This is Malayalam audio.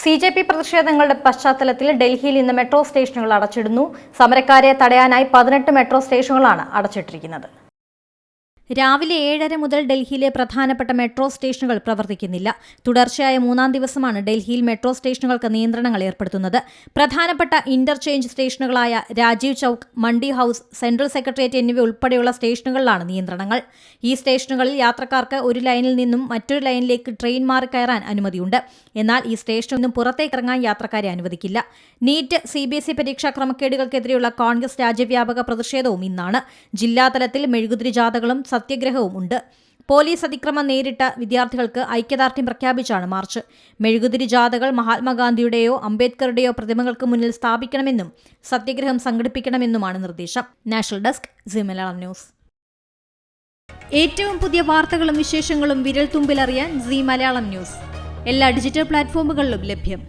CJP പ്രതിഷേധങ്ങളുടെ പശ്ചാത്തലത്തിൽ ഡൽഹിയിൽ ഇന്ന് മെട്രോ സ്റ്റേഷനുകൾ അടച്ചിടുന്നു. സമരക്കാരെ തടയാനായി 18 മെട്രോ സ്റ്റേഷനുകളാണ് അടച്ചിട്ടിരിക്കുന്നത്. രാവിലെ 7:30 മുതൽ ഡൽഹിയിലെ പ്രധാനപ്പെട്ട മെട്രോ സ്റ്റേഷനുകൾ പ്രവർത്തിക്കുന്നില്ല. തുടർച്ചയായ 3-ാം ദിവസമാണ് ഡൽഹിയിൽ മെട്രോ സ്റ്റേഷനുകൾക്ക് നിയന്ത്രണങ്ങൾ ഏർപ്പെടുത്തുന്നത്. പ്രധാനപ്പെട്ട ഇന്റർചേഞ്ച് സ്റ്റേഷനുകളായ രാജീവ് ചൌക്ക്, മണ്ഡി ഹൌസ്, സെൻട്രൽ സെക്രട്ടേറിയറ്റ് എന്നിവ ഉൾപ്പെടെയുള്ള സ്റ്റേഷനുകളിലാണ് നിയന്ത്രണങ്ങൾ. ഈ സ്റ്റേഷനുകളിൽ യാത്രക്കാർക്ക് ഒരു ലൈനിൽ നിന്നും മറ്റൊരു ലൈനിലേക്ക് ട്രെയിൻ മാറി കയറാൻ അനുമതിയുണ്ട്. എന്നാൽ ഈ സ്റ്റേഷനിൽ നിന്നും പുറത്തേക്കിറങ്ങാൻ യാത്രക്കാരെ അനുവദിക്കില്ല. നീറ്റ്, CBSE പരീക്ഷാ ക്രമക്കേടുകൾക്കെതിരെയുള്ള കോൺഗ്രസ് രാജ്യവ്യാപക പ്രതിഷേധവും ഇന്നാണ്. ജില്ലാതലത്തിൽ മെഴുകുതിരി ജാഥകളും സത്യഗ്രഹവും ഉണ്ട്. പോലീസ് അതിക്രമം നേരിട്ട വിദ്യാർത്ഥികൾക്ക് ഐക്യദാർഢ്യം പ്രഖ്യാപിച്ചാണ് മാർച്ച്. മെഴുകുതിരി ജാഥകൾ മഹാത്മാഗാന്ധിയുടെയോ അംബേദ്കറുടെയോ പ്രതിമകൾക്ക് മുന്നിൽ സ്ഥാപിക്കണമെന്നും സത്യഗ്രഹം സംഘടിപ്പിക്കണമെന്നുമാണ് നിർദ്ദേശം. National desk, Zee Malayalam news. ഏറ്റവും പുതിയ വാർത്തകളും വിശേഷങ്ങളും വിരൽ തുമ്പിലറിയാൻ സീ മലയാളം ന്യൂസ് എല്ലാ ഡിജിറ്റൽ പ്ലാറ്റ്ഫോമുകളിലും ലഭ്യം.